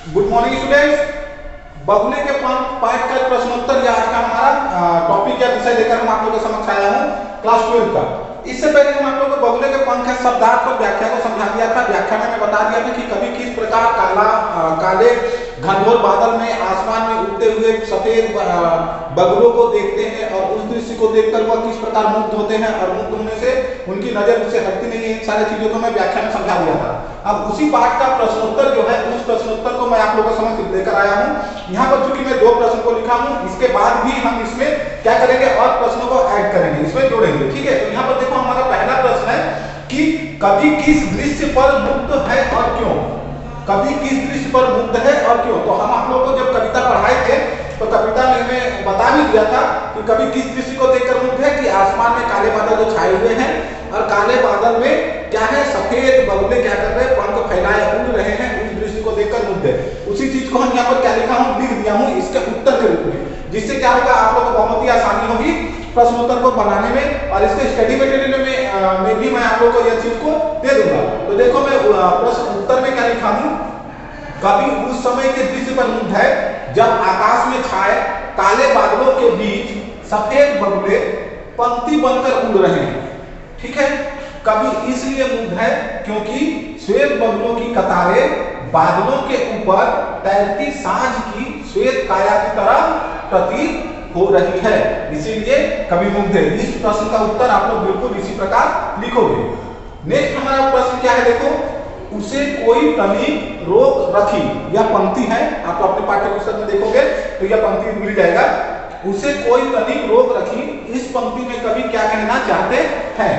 Good morning students. बगुले के पाठ का प्रश्नोत्तर या आज का हमारा टॉपिक या विषय लेकर हम आप लोगों के समक्ष आया हूँ क्लास 12 का। इससे पहले हम आप लोगों को बगुले के पंख के शब्दार्थ और व्याख्या को समझा दिया था। व्याख्या में मैं बता दिया था कि कभी किस प्रकार काले घनघोर बादल में आसमान में उड़ते हुए सफेद बगुलों को देखते हैं और उस दृश्य को देखकर वह किस प्रकार मुग्ध होते हैं और मुग्ध होने से उनकी नजर उससे हटती नहीं है। इन सारी चीजों को मैं व्याख्या में समझा दिया था। अब उसी पाठ का प्रश्नोत्तर जो है उस प्रश्नोत्तर को मैं आप लोगों के समक्ष लेकर आया हूँ। यहाँ पर चूंकि मैं 2 प्रश्न को लिखा हूँ, इसके बाद भी हम इसमें क्या करेंगे और प्रश्नों को ऐड करेंगे, इसमें जोड़ेंगे। ठीक है, तो यहाँ पर देखो हमारा पहला प्रश्न है कि कवि किस दृश्य पर मुग्ध है और क्यों। कवि किस दृश्य पर मुग्ध है और क्यों। तो हम आप लोगों को जब कविता पढ़ाए थे तो कविता में हमें बता भी दिया था कि कवि किस दृश्य को देखकर मुग्ध है कि आसमान में काले बादल जो छाए हुए हैं और काले बादल में क्या है, सफेद बगुले क्या कर रहे हैं, पंख फैलाए उड़ रहे हैं, उस दृश्य को देखकर मुग्ध है। उसी चीज को हम यहाँ पर क्या लिखा हूँ, लिख दिया हूँ इसके उत्तर के रूप में, जिससे क्या होगा आप लोगों को बहुत ही आसानी होगी प्रश्नोत्तर को बनाने में और इसके स्टडी मटेरियल में भी मैं आप लोगों को यह चीज को दे दूंगा। तो देखो मैं प्रश्न उत्तर में क्या लिखा हूँ, कवि उस समय के दृश्य पर मुग्ध है जब आकाश में छाए काले बादलों के बीच सफेद बगुले पंक्ति बनकर उड़ रहे हैं। ठीक है, कवि इसलिए मुग्ध है क्योंकि श्वेत बगुलों की कतारें बादलों के ऊपर तैरती सांझ की श्वेत काया की तरह प्रतीत हो रही है, इसीलिए कवि मुग्ध है। इस प्रश्न का उत्तर आप लोग बिल्कुल इसी प्रकार लिखोगे। नेक्स्ट हमारा प्रश्न क्या है, देखो, उसे कोई तनी रोक रखी, यह पंक्ति है, आप अपने पाठ्य पुस्तक में देखोगे तो यह पंक्ति मिल जाएगा। उसे कोई तनी रोक रखी, इस पंक्ति में कवि क्या कहना चाहते हैं।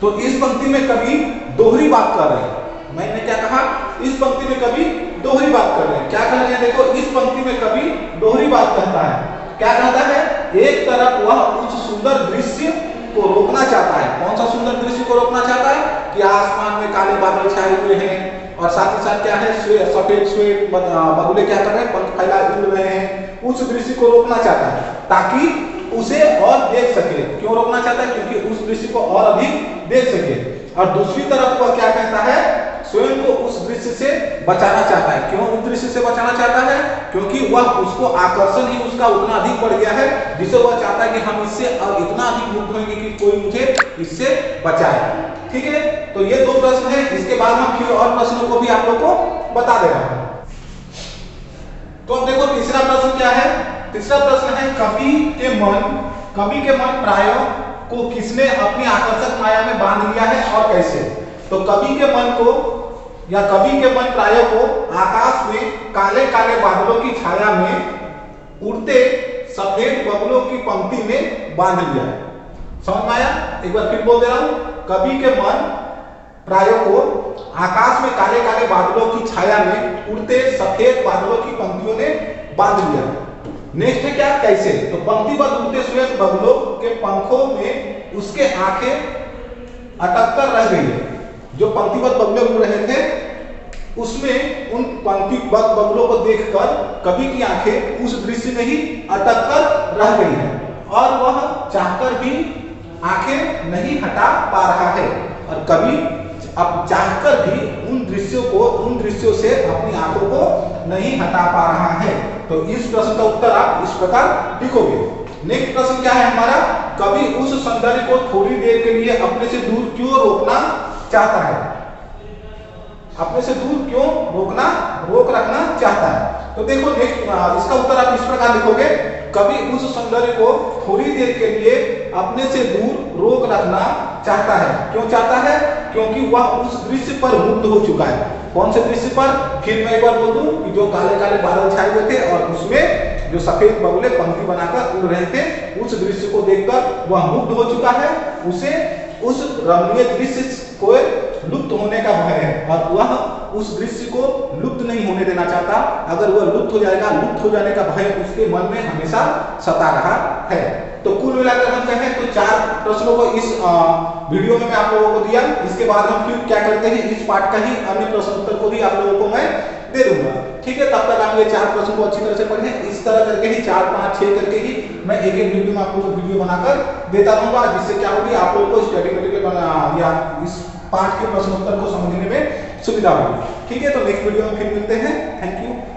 तो इस पंक्ति में कवि दोहरी बात कर रहे हैं। मैंने क्या कहा, इस पंक्ति में कवि दोहरी बात कर रहे हैं। क्या कह रहे हैं, देखो इस पंक्ति में कवि दोहरी बात कहता है। क्या कहता है, एक तरफ वह उस सुंदर दृश्य को रोकना चाहता है। कौन सा सुंदर दृश्य को रोकना चाहता है कि आसमान में काले बादल छाए हुए हैं और साथ ही साथ क्या है, सफेद श्वेत बगुले क्या कर रहे हैं, पंख फैलाए उड़ रहे हैं, उस दृश्य को रोकना चाहता है ताकि उसे और देख सके। क्यों रोकना चाहता है, क्योंकि उस दृश्य को और अधिक देख सके। और दूसरी तरफ वह क्या कहता है, स्वयं को उस दृश्य से बचाना चाहता है। क्यों उस दृश्य से बचाना चाहता है, क्योंकि वह उसको आकर्षण ही उसका उतना अधिक बढ़ गया है जिसे वह चाहता है कि हम इससे और इतना अधिक मुग्ध होंगे कि कोई मुझे इससे बचाए। ठीक है, तो ये 2 प्रश्न है। इसके बाद हम फिर और प्रश्नों को भी आप लोग को बता दे रहा हूं। तो अब देखो तीसरा प्रश्न क्या है। तीसरा प्रश्न है, कवि के मन प्राय को किसने अपनी आकर्षक माया में बांध लिया है और कैसे। तो कवि के मन प्राय को आकाश में काले काले बादलों की छाया में उड़ते सफेद बगुलों की पंक्ति में बांध लिया है। समझ में आया, एक बार फिर बोल दे रहा हूं, कवि के मन प्राय को आकाश में काले काले बादलों की छाया में उड़ते सफेद बादलों की पंक्तियों ने बांध लिया। नेक्स्ट है क्या, कैसे। तो पंक्तिबद्ध उड़ते श्वेत बगुलों के पंखों में उसके आंखें अटक कर रह गई। जो पंक्तिबद्ध बगुले उड़ रहे थे उसमें उन पंक्तिबद्ध बगुलों को देखकर कवि की आंखें उस दृश्य में ही अटक कर रह गई है और वह चाहकर भी आंखें नहीं हटा पा रहा है। और कवि अब चाहकर भी उन दृश्यों से अपनी आंखों को नहीं हटा पा रहा है। तो इस प्रश्न का उत्तर आप इस प्रकार लिखोगे। नेक्स्ट प्रश्न क्या है हमारा, कवि उस सौंदर्य को थोड़ी देर के लिए अपने से दूर क्यों रोकना चाहता है। अपने से दूर क्यों रोक रखना चाहता है। तो देखो नेक्स्ट इसका उत्तर आप इस प्रकार लिखोगे, कवि उस सौंदर्य को थोड़ी देर के लिए अपने से दूर रोक रखना चाहता है। क्यों चाहता है, क्योंकि वह उस दृश्य पर मुग्ध हो चुका है। कौन से दृश्य पर, फिर मैं एक बार बोल दूं कि जो काले काले बादल छाए हुए थे और उसमें जो सफेद बगुले पंक्ति बनाकर उड़ रहे थे, उस दृश्य को देखकर वह मुग्ध हो चुका है। उसे उस रमणीय दृश्य को लुप्त होने का भय है और वह उस दृश्य को लुप्त नहीं होने देना चाहता। अगर वह लुप्त हो जाएगा, लुप्त हो जाने का भय उसके मन में हमेशा सता रहा है। तो कुल मिलाकर हम कहें तो 4 प्रश्नों को इस वीडियो में मैं आप लोगों को दिया। इसके बाद हम फिर क्या करते हैं, इस पाठ का ही अन्य प्रश्न उत्तर को भी आप लोगों को मैं दे दूंगा। ठीक है, तब तक आप ये 4 प्रश्न को अच्छी तरह से पढ़ें। इस तरह करके ही 4, 5, 6 करके ही मैं एक वीडियो में आपको वीडियो बनाकर देता रहूंगा, जिससे क्या होगी आप लोगों को स्टडी मटेरियल या इस पाठ के प्रश्नोत्तर को समझने में सुविधा होगी। ठीक है, तो नेक्स्ट वीडियो में फिर मिलते हैं। Thank you.